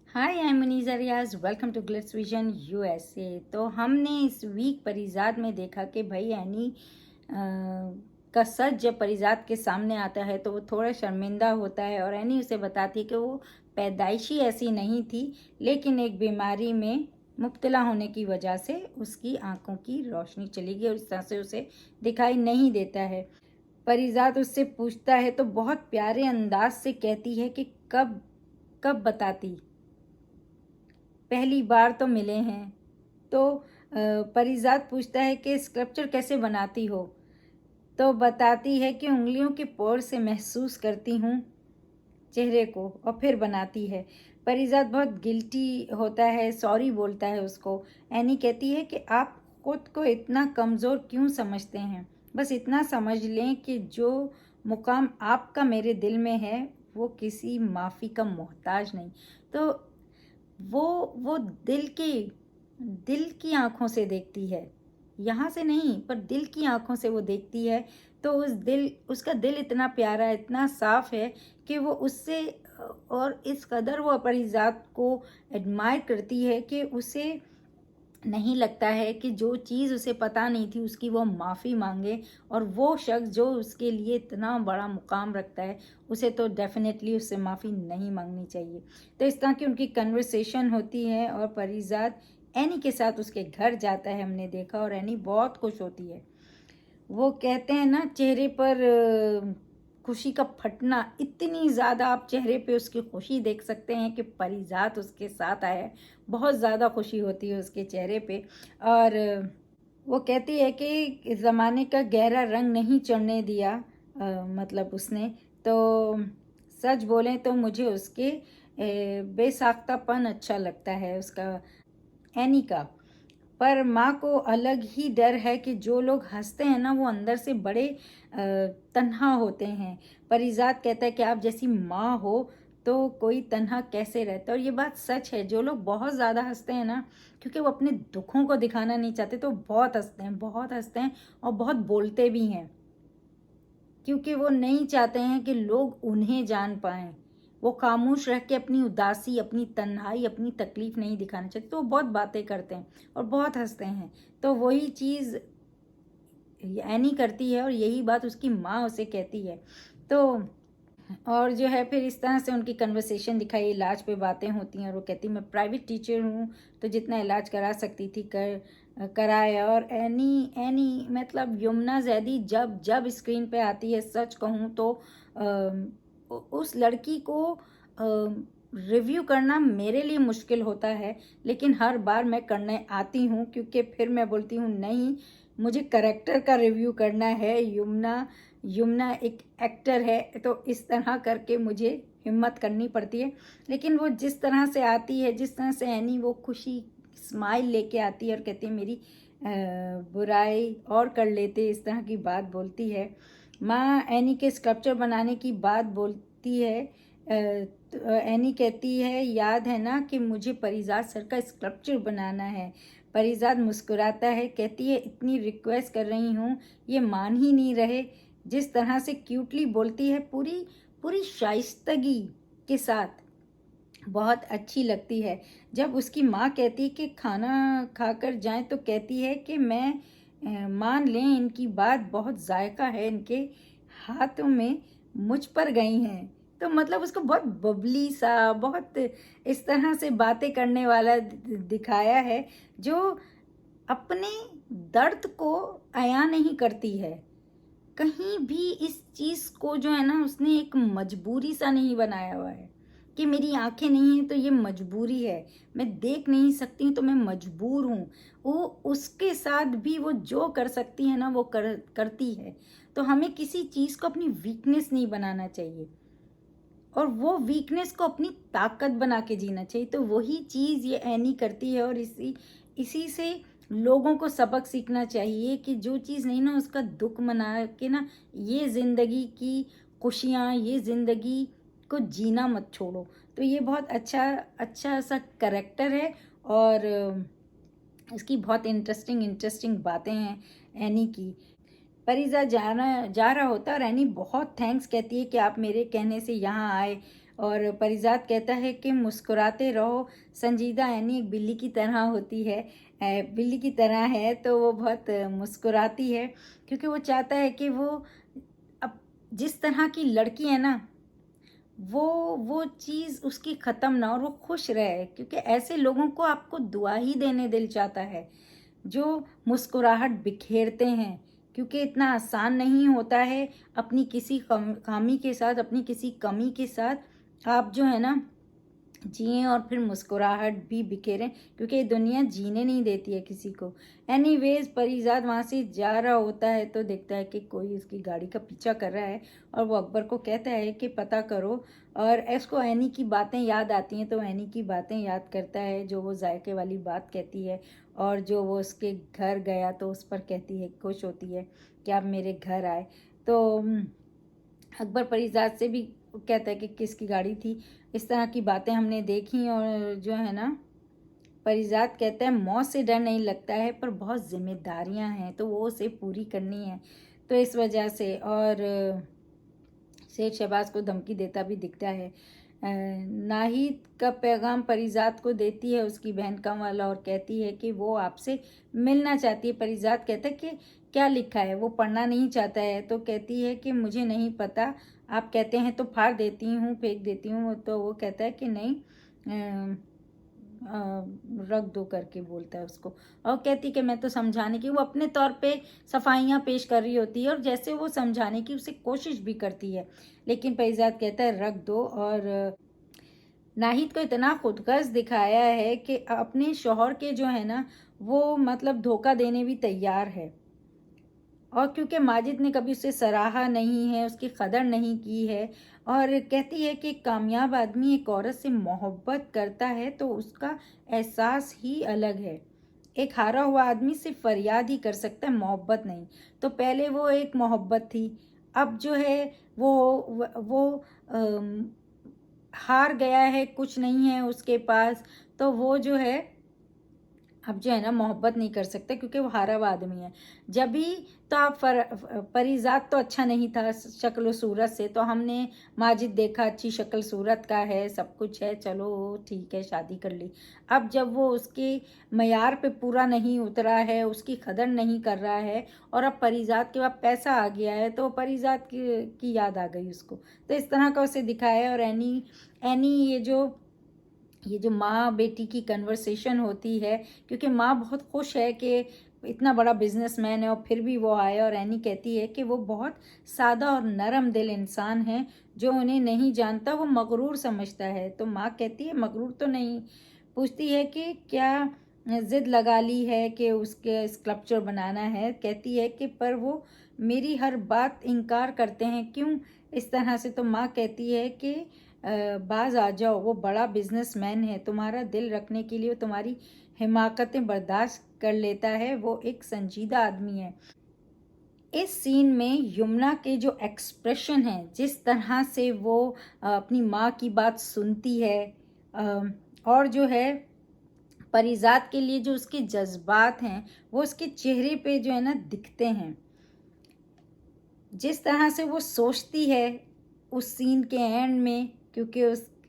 Hi, I am Muniza Riaz. Welcome to Glitz Vision USA. तो हमने इस वीक परिजात में देखा कि भाई एनी का सच जब परिजात के सामने आता है तो वो थोड़ा शर्मिंदा होता है और एनी उसे बताती है कि वो पैदाइशी ऐसी नहीं थी, लेकिन एक बीमारी में मुब्तला होने की वजह से उसकी आंखों की रोशनी चली गई और इस तरह से उसे दिखाई नहीं देता है। परिजात उससे पूछता है तो बहुत प्यारे अंदाज से कहती है कि कब कब बताती, पहली बार तो मिले हैं। तो परिजात पूछता है कि स्कल्पचर कैसे बनाती हो, तो बताती है कि उंगलियों के पोर से महसूस करती हूँ चेहरे को और फिर बनाती है। परिजात बहुत गिल्टी होता है, सॉरी बोलता है उसको। एनी कहती है कि आप खुद को इतना कमज़ोर क्यों समझते हैं, बस इतना समझ लें कि जो मुकाम आपका मेरे दिल में है वो किसी माफ़ी का मोहताज नहीं। तो वो दिल की आंखों से देखती है, यहाँ से नहीं पर दिल की आंखों से वो देखती है। तो उसका दिल इतना प्यारा, इतना साफ है कि वो उससे और इस कदर वो अपनी ज़ात को एडमायर करती है कि उसे नहीं लगता है कि जो चीज़ उसे पता नहीं थी उसकी वो माफ़ी मांगे। और वो शख्स जो उसके लिए इतना बड़ा मुकाम रखता है उसे तो डेफिनेटली उससे माफ़ी नहीं मांगनी चाहिए। तो इस तरह की उनकी कन्वर्सेशन होती है और परिजात एनी के साथ उसके घर जाता है, हमने देखा, और एनी बहुत खुश होती है। वो कहते हैं ना, चेहरे पर खुशी का फटना, इतनी ज़्यादा आप चेहरे पे उसकी खुशी देख सकते हैं कि परिजात उसके साथ आया है। बहुत ज़्यादा खुशी होती है उसके चेहरे पे। और वो कहती है कि ज़माने का गहरा रंग नहीं चढ़ने दिया, मतलब उसने। तो सच बोलें तो मुझे उसके बेसाख्तापन अच्छा लगता है, उसका, एनी का। पर माँ को अलग ही डर है कि जो लोग हंसते हैं ना वो अंदर से बड़े तन्हा होते हैं। परिजात कहता है कि आप जैसी माँ हो तो कोई तन्हा कैसे रहता है। और ये बात सच है, जो लोग बहुत ज़्यादा हंसते हैं ना, क्योंकि वो अपने दुखों को दिखाना नहीं चाहते, तो बहुत हंसते हैं, बहुत हंसते हैं और बहुत बोलते भी हैं, क्योंकि वो नहीं चाहते हैं कि लोग उन्हें जान पाएं। वो खामोश रह के अपनी उदासी, अपनी तन्हाई, अपनी तकलीफ नहीं दिखाना चाहते, तो वो बहुत बातें करते हैं और बहुत हंसते हैं। तो वही चीज़ एनी करती है और यही बात उसकी माँ उसे कहती है। तो और जो है फिर इस तरह से उनकी कन्वर्सेशन दिखाई, इलाज पे बातें होती हैं और वो कहती मैं प्राइवेट टीचर हूँ तो जितना इलाज करा सकती थी कराया। और एनी एनी मतलब यमुना जैदी जब जब स्क्रीन पे आती है, सच कहूँ तो उस लड़की को रिव्यू करना मेरे लिए मुश्किल होता है, लेकिन हर बार मैं करने आती हूँ क्योंकि फिर मैं बोलती हूँ नहीं, मुझे करेक्टर का रिव्यू करना है। यमुना यमुना एक एक्टर है, तो इस तरह करके मुझे हिम्मत करनी पड़ती है। लेकिन वो जिस तरह से आती है, जिस तरह से एनी वो खुशी स्माइल लेके आती है और कहती है मेरी बुराई और कर लेते, इस तरह की बात बोलती है। माँ एनी के स्कल्पचर बनाने की बात बोलती है। तो एनी कहती है याद है ना कि मुझे परिजात सर का स्कल्पचर बनाना है। परिजात मुस्कुराता है, कहती है इतनी रिक्वेस्ट कर रही हूँ, ये मान ही नहीं रहे। जिस तरह से क्यूटली बोलती है, पूरी पूरी शाइस्तगी के साथ, बहुत अच्छी लगती है। जब उसकी माँ कहती है कि खाना खाकर जाएं तो कहती है कि मैं मान लें इनकी बात, बहुत जायका है इनके हाथों में, मुझ पर गई हैं। तो मतलब उसको बहुत बबली सा, बहुत इस तरह से बातें करने वाला दिखाया है, जो अपने दर्द को अया नहीं करती है कहीं भी। इस चीज़ को जो है ना, उसने एक मजबूरी सा नहीं बनाया हुआ है कि मेरी आंखें नहीं हैं तो ये मजबूरी है, मैं देख नहीं सकती तो मैं मजबूर हूँ। वो उसके साथ भी वो जो कर सकती है ना वो करती है। तो हमें किसी चीज़ को अपनी वीकनेस नहीं बनाना चाहिए और वो वीकनेस को अपनी ताकत बना के जीना चाहिए। तो वही चीज़ ये एनी करती है और इसी इसी से लोगों को सबक सीखना चाहिए कि जो चीज़ नहीं ना उसका दुख मना के ना, ये ज़िंदगी की खुशियाँ, ये ज़िंदगी को जीना मत छोड़ो। तो ये बहुत अच्छा अच्छा सा करेक्टर है और इसकी बहुत इंटरेस्टिंग इंटरेस्टिंग बातें हैं एनी की। परिज़ा जा रहा होता है और एनी बहुत थैंक्स कहती है कि आप मेरे कहने से यहाँ आए और परिजात कहता है कि मुस्कुराते रहो। संजीदा यानी एक बिल्ली की तरह होती है, बिल्ली की तरह है, तो वो बहुत मुस्कुराती है क्योंकि वो चाहता है कि वो अब जिस तरह की लड़की है ना, वो चीज़ उसकी ख़त्म ना हो और वो खुश रहे, क्योंकि ऐसे लोगों को आपको दुआ ही देने दिल चाहता है जो मुस्कुराहट बिखेरते हैं, क्योंकि इतना आसान नहीं होता है अपनी किसी खामी के साथ, अपनी किसी कमी के साथ आप जो है ना जिएं और फिर मुस्कुराहट भी बिखेरें, क्योंकि ये दुनिया जीने नहीं देती है किसी को। एनीवेज परिजात वहाँ से जा रहा होता है तो देखता है कि कोई उसकी गाड़ी का पीछा कर रहा है और वो अकबर को कहता है कि पता करो, और उसको एनी की बातें याद आती हैं तो एनी की बातें याद करता है, जो वो जायके वाली बात कहती है और जो वो उसके घर गया तो उस पर कहती है, खुश होती है कि आप मेरे घर आए। तो अकबर परिजात से भी कहता है कि किसकी गाड़ी थी, इस तरह की बातें हमने देखी, और जो है ना परिजात कहता है मौत से डर नहीं लगता है पर बहुत जिम्मेदारियां हैं तो वो उसे पूरी करनी है, तो इस वजह से। और शेख शहबाज को धमकी देता भी दिखता है। नाहिद का पैगाम परिजात को देती है उसकी बहन कमल और कहती है कि वो आपसे मिलना चाहती है। परिजात कहता है कि क्या लिखा है, वो पढ़ना नहीं चाहता है, तो कहती है कि मुझे नहीं पता, आप कहते हैं तो फाड़ देती हूँ, फेंक देती हूँ। तो वो कहता है कि नहीं, रख दो करके बोलता है उसको, और कहती कि मैं तो समझाने की, वो अपने तौर पे सफाइयाँ पेश कर रही होती है और जैसे वो समझाने की उसे कोशिश भी करती है, लेकिन परिजात कहता है रख दो। और नाहिद को इतना खुदगर्ज दिखाया है कि अपने शौहर के जो है ना वो मतलब धोखा देने भी तैयार है, और क्योंकि माजिद ने कभी उसे सराहा नहीं है, उसकी कदर नहीं की है, और कहती है कि कामयाब आदमी एक औरत से मोहब्बत करता है तो उसका एहसास ही अलग है, एक हारा हुआ आदमी सिर्फ फरियाद ही कर सकता है, मोहब्बत नहीं। तो पहले वो एक मोहब्बत थी, अब जो है वो हार गया है, कुछ नहीं है उसके पास, तो वो जो है अब जो है ना मोहब्बत नहीं कर सकते क्योंकि वो हारा हुआ आदमी है। जब भी तो आप परिजात तो अच्छा नहीं था शक्ल सूरत से, तो हमने माजिद देखा अच्छी शक्ल सूरत का है, सब कुछ है, चलो ठीक है शादी कर ली। अब जब वो उसके मयार पे पूरा नहीं उतरा है, उसकी कदर नहीं कर रहा है, और अब परिजात के बाद पैसा आ गया है तो परिजात की याद आ गई उसको, तो इस तरह का उसे दिखाया है। और एनी एनी ये जो माँ बेटी की कन्वर्सेशन होती है, क्योंकि माँ बहुत खुश है कि इतना बड़ा बिजनेसमैन है और फिर भी वो आया, और एनी कहती है कि वो बहुत सादा और नरम दिल इंसान है, जो उन्हें नहीं जानता वो मगरूर समझता है। तो माँ कहती है मगरूर तो नहीं, पूछती है कि क्या जिद लगा ली है कि उसके स्कल्पचर बनाना है, कहती है कि पर वो मेरी हर बात इनकार करते हैं, क्यों इस तरह से। तो माँ कहती है कि बाज आ जाओ, वो बड़ा बिजनेसमैन है, तुम्हारा दिल रखने के लिए वो तुम्हारी हिमाकतें बर्दाश्त कर लेता है, वो एक संजीदा आदमी है। इस सीन में यमुना के जो एक्सप्रेशन है, जिस तरह से वो अपनी माँ की बात सुनती है, और जो है परिजात के लिए जो उसके जज्बात हैं वो उसके चेहरे पे जो है ना दिखते हैं, जिस तरह से वो सोचती है उस सीन के एंड में, क्योंकि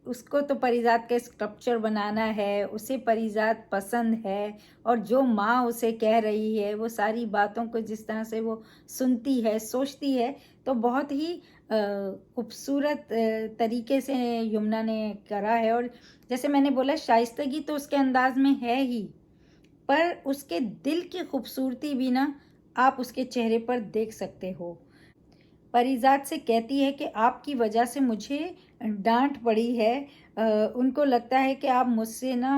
उसको तो परिजात का स्कल्पचर बनाना है, उसे परिजात पसंद है, और जो माँ उसे कह रही है वो सारी बातों को जिस तरह से वो सुनती है सोचती है, तो बहुत ही खूबसूरत तरीके से यमुना ने करा है। और जैसे मैंने बोला शाइस्तगी तो उसके अंदाज में है ही, पर उसके दिल की खूबसूरती भी ना आप उसके चेहरे पर देख सकते हो। परिजात से कहती है कि आपकी वजह से मुझे डांट पड़ी है, उनको लगता है कि आप मुझसे ना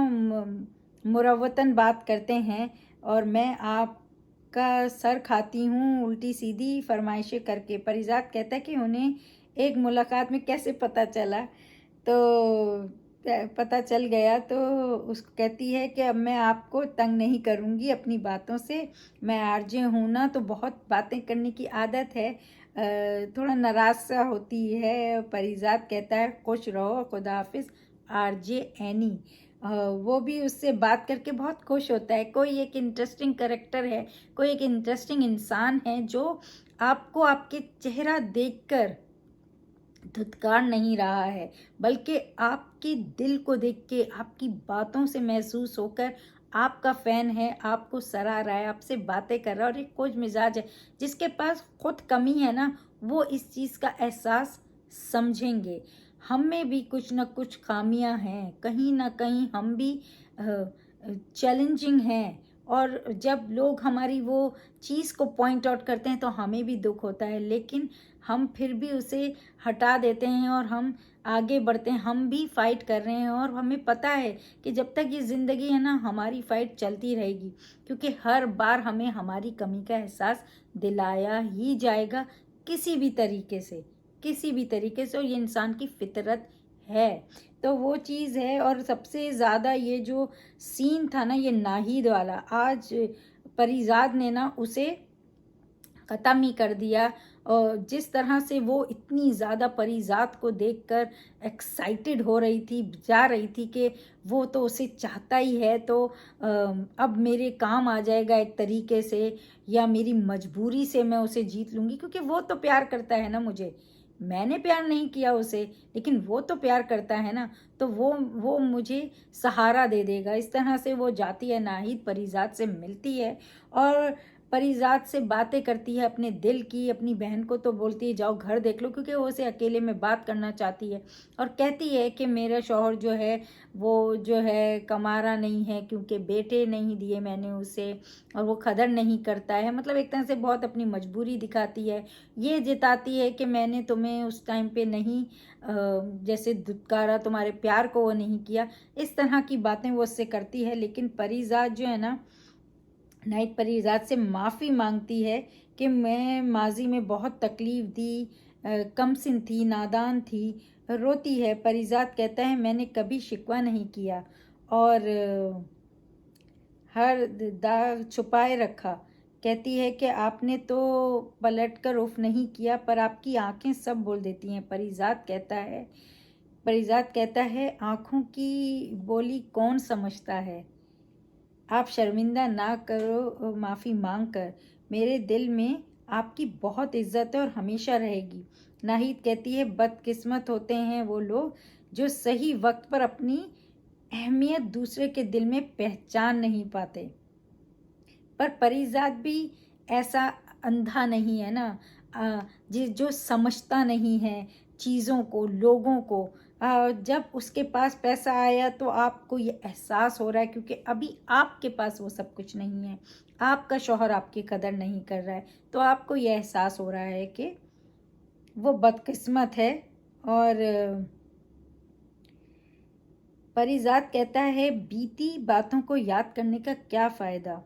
मुरवतन बात करते हैं और मैं आपका सर खाती हूँ उल्टी सीधी फरमाइशें करके। परिजात कहता है कि उन्हें एक मुलाकात में कैसे पता चला, तो पता चल गया, तो उसको कहती है कि अब मैं आपको तंग नहीं करूँगी अपनी बातों से, मैं आरजे हूँ ना तो बहुत बातें करने की आदत है। थोड़ा नाराज सा होती है। परिजात कहता है खुश रहो, खुदा हाफिज आरजे एनी। वो भी उससे बात करके बहुत खुश होता है। कोई एक इंटरेस्टिंग करेक्टर है, कोई एक इंटरेस्टिंग इंसान है जो आपको आपके चेहरा देखकर धुतकार नहीं रहा है, बल्कि आपके दिल को देख के, आपकी बातों से महसूस होकर आपका फ़ैन है, आपको सराह रहा है, आपसे बातें कर रहा है और एक खोज मिजाज है। जिसके पास खुद कमी है ना, वो इस चीज़ का एहसास समझेंगे। हम में भी कुछ ना कुछ खामियां हैं, कहीं ना कहीं हम भी चैलेंजिंग हैं, और जब लोग हमारी वो चीज़ को पॉइंट आउट करते हैं तो हमें भी दुख होता है, लेकिन हम फिर भी उसे हटा देते हैं और हम आगे बढ़ते हैं। हम भी फाइट कर रहे हैं और हमें पता है कि जब तक ये ज़िंदगी है ना, हमारी फाइट चलती रहेगी, क्योंकि हर बार हमें हमारी कमी का एहसास दिलाया ही जाएगा, किसी भी तरीके से, किसी भी तरीके से, और ये इंसान की फितरत है। तो वो चीज़ है। और सबसे ज़्यादा ये जो सीन था ना, ये नाहिद वाला, आज परिजाद ने ना उसे ख़त्म ही कर दिया। और जिस तरह से वो इतनी ज़्यादा परिजात को देखकर एक्साइटेड हो रही थी, जा रही थी कि वो तो उसे चाहता ही है, तो अब मेरे काम आ जाएगा एक तरीके से, या मेरी मजबूरी से मैं उसे जीत लूँगी, क्योंकि वो तो प्यार करता है ना मुझे। मैंने प्यार नहीं किया उसे, लेकिन वो तो प्यार करता है ना, तो वो मुझे सहारा दे देगा। इस तरह से वो जाती है, नाहिद परिजात से मिलती है और परिजात से बातें करती है अपने दिल की। अपनी बहन को तो बोलती है जाओ घर देख लो, क्योंकि वो उसे अकेले में बात करना चाहती है, और कहती है कि मेरा शौहर जो है वो जो है कमारा नहीं है, क्योंकि बेटे नहीं दिए मैंने उसे, और वो कदर नहीं करता है। मतलब एक तरह से बहुत अपनी मजबूरी दिखाती है, ये जताती है कि मैंने तुम्हें उस टाइम पे नहीं जैसे धुतकारा, तुम्हारे प्यार को वो नहीं किया। इस तरह की बातें वो उससे करती है, लेकिन परिजात जो है ना, नाइट परिजात से माफ़ी मांगती है कि मैं माजी में बहुत तकलीफ़ दी, कमसिन थी, नादान थी। रोती है। परिजात कहता है मैंने कभी शिकवा नहीं किया और हर दाग छुपाए रखा। कहती है कि आपने तो पलट कर उफ नहीं किया, पर आपकी आंखें सब बोल देती हैं। परिजात कहता है आंखों की बोली कौन समझता है, आप शर्मिंदा ना करो माफ़ी मांग कर, मेरे दिल में आपकी बहुत इज्जत है और हमेशा रहेगी। नाहिद कहती है बदकिस्मत होते हैं वो लोग जो सही वक्त पर अपनी अहमियत दूसरे के दिल में पहचान नहीं पाते। पर परिजात भी ऐसा अंधा नहीं है ना, जो समझता नहीं है चीज़ों को, लोगों को। जब उसके पास पैसा आया तो आपको ये एहसास हो रहा है, क्योंकि अभी आपके पास वो सब कुछ नहीं है, आपका शौहर आपकी कदर नहीं कर रहा है, तो आपको ये एहसास हो रहा है कि वो बदकिस्मत है। और परिजात कहता है बीती बातों को याद करने का क्या फ़ायदा,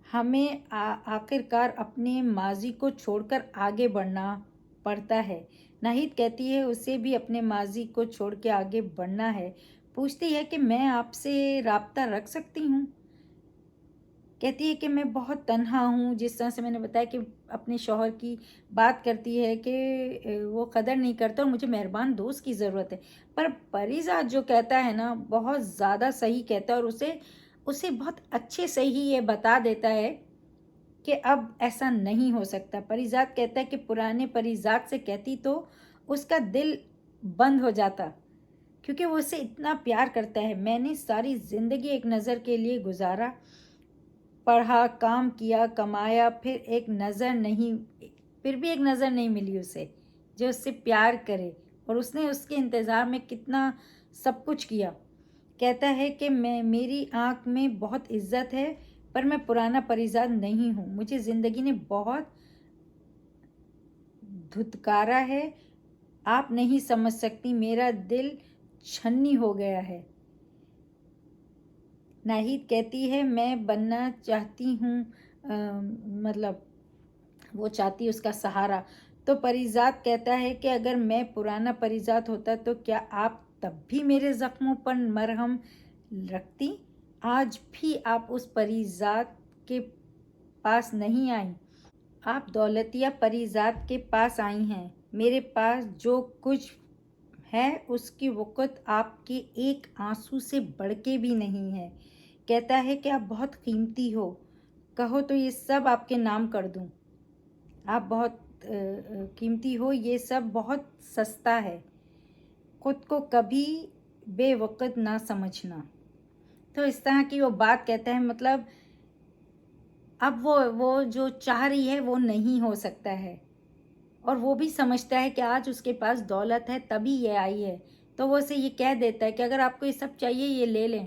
हमें आखिरकार अपने माजी को छोड़कर आगे बढ़ना पड़ता है। नाहिद कहती है उसे भी अपने माजी को छोड़ के आगे बढ़ना है। पूछती है कि मैं आपसे राब्ता रख सकती हूँ। कहती है कि मैं बहुत तन्हा हूँ, जिस तरह से मैंने बताया कि अपने शौहर की बात करती है कि वो कदर नहीं करता और मुझे मेहरबान दोस्त की ज़रूरत है। पर परिजात जो कहता है ना, बहुत ज़्यादा सही कहता है, और उसे उसे बहुत अच्छे से ही ये बता देता है कि अब ऐसा नहीं हो सकता। परिजात कहता है कि पुराने परिजात से कहती तो उसका दिल बंद हो जाता, क्योंकि वो उसे इतना प्यार करता है। मैंने सारी ज़िंदगी एक नज़र के लिए गुजारा, पढ़ा, काम किया, कमाया, फिर भी एक नज़र नहीं मिली उसे जो उससे प्यार करे, और उसने उसके इंतज़ार में कितना सब कुछ किया। कहता है कि मेरी आँख में बहुत इज्जत है, पर मैं पुराना परिजात नहीं हूँ। मुझे ज़िंदगी ने बहुत धुतकारा है, आप नहीं समझ सकती, मेरा दिल छन्नी हो गया है। नाहिद कहती है मैं बनना चाहती हूँ, मतलब वो चाहती है उसका सहारा। तो परिजात कहता है कि अगर मैं पुराना परिजात होता तो क्या आप तब भी मेरे ज़ख्मों पर मरहम रखती। आज भी आप उस परिजात के पास नहीं आई, आप दौलतिया परिजात के पास आई हैं। मेरे पास जो कुछ है उसकी वक़्त आपके एक आंसू से बढ़ के भी नहीं है। कहता है कि आप बहुत कीमती हो, कहो तो ये सब आपके नाम कर दूं। आप बहुत कीमती हो, ये सब बहुत सस्ता है। खुद को कभी बेवकूफ़ ना समझना। तो इस तरह की वो बात कहते हैं, मतलब अब वो जो चाह रही है वो नहीं हो सकता है, और वो भी समझता है कि आज उसके पास दौलत है तभी ये आई है। तो वो उसे ये कह देता है कि अगर आपको ये सब चाहिए ये ले लें,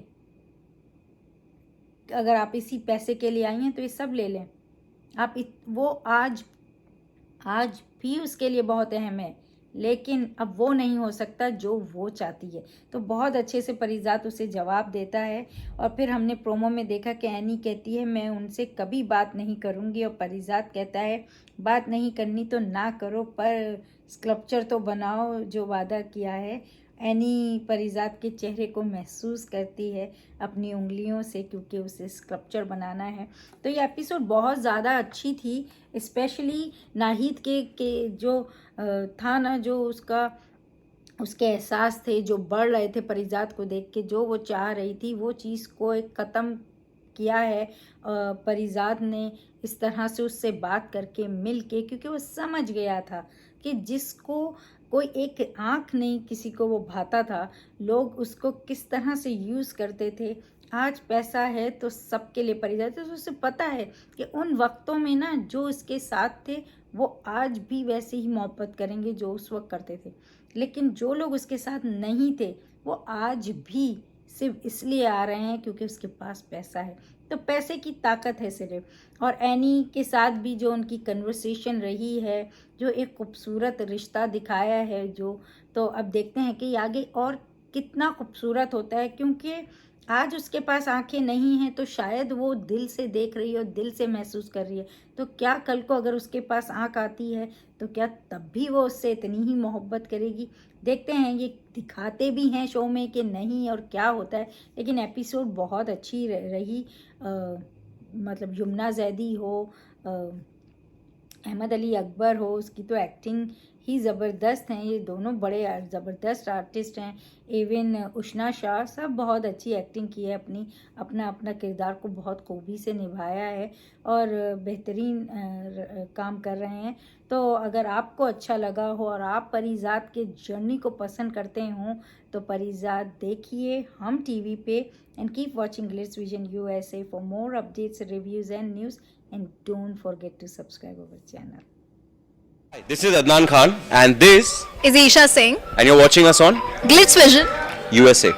अगर आप इसी पैसे के लिए आई हैं तो ये सब ले लें। वो आज भी उसके लिए बहुत अहम है, लेकिन अब वो नहीं हो सकता जो वो चाहती है। तो बहुत अच्छे से परिजात उसे जवाब देता है। और फिर हमने प्रोमो में देखा कि एनी कहती है मैं उनसे कभी बात नहीं करूँगी, और परिजात कहता है बात नहीं करनी तो ना करो, पर स्कल्पचर तो बनाओ जो वादा किया है। एनी परिजात के चेहरे को महसूस करती है अपनी उंगलियों से, क्योंकि उसे स्कल्पचर बनाना है। तो ये एपिसोड बहुत ज़्यादा अच्छी थी, स्पेशली नाहिद के जो था ना, जो उसके एहसास थे जो बढ़ रहे थे परिजात को देख के, जो वो चाह रही थी वो चीज़ को एक ख़त्म किया है परिजात ने, इस तरह से उससे बात करके मिल के, क्योंकि वो समझ गया था कि जिसको कोई एक आँख नहीं किसी को वो भाता था, लोग उसको किस तरह से यूज़ करते थे। आज पैसा है तो सबके लिए परिजात, तो उसे पता है कि उन वक्तों में ना जो उसके साथ थे वो आज भी वैसे ही मोहब्बत करेंगे जो उस वक्त करते थे, लेकिन जो लोग उसके साथ नहीं थे वो आज भी सिर्फ इसलिए आ रहे हैं क्योंकि उसके पास पैसा है। तो पैसे की ताकत है सिर्फ। और एनी के साथ भी जो उनकी कन्वर्सेशन रही है, जो एक खूबसूरत रिश्ता दिखाया है, तो अब देखते हैं कि आगे और कितना खूबसूरत होता है, क्योंकि आज उसके पास आंखें नहीं हैं तो शायद वो दिल से देख रही है और दिल से महसूस कर रही है। तो क्या कल को अगर उसके पास आंख आती है तो क्या तब भी वो उससे इतनी ही मोहब्बत करेगी? देखते हैं, ये दिखाते भी हैं शो में कि नहीं और क्या होता है। लेकिन एपिसोड बहुत अच्छी रही। मतलब यमुना जैदी हो, अहमद अली अकबर हो, उसकी तो एक्टिंग ही ज़बरदस्त हैं। ये दोनों बड़े ज़बरदस्त आर्टिस्ट हैं। इवन उष्णा शाह, सब बहुत अच्छी एक्टिंग की है, अपना किरदार को बहुत खूबी से निभाया है और बेहतरीन काम कर रहे हैं। तो अगर आपको अच्छा लगा हो और आप परिजात के जर्नी को पसंद करते हों तो परिजात देखिए हम टीवी पे। And keep watching Glitz vision USA for more updates, reviews and news, and don't forget to subscribe our channel. Hi, this is Adnan Khan and this is Isha Singh. and you're watching us on Glitz Vision. USA.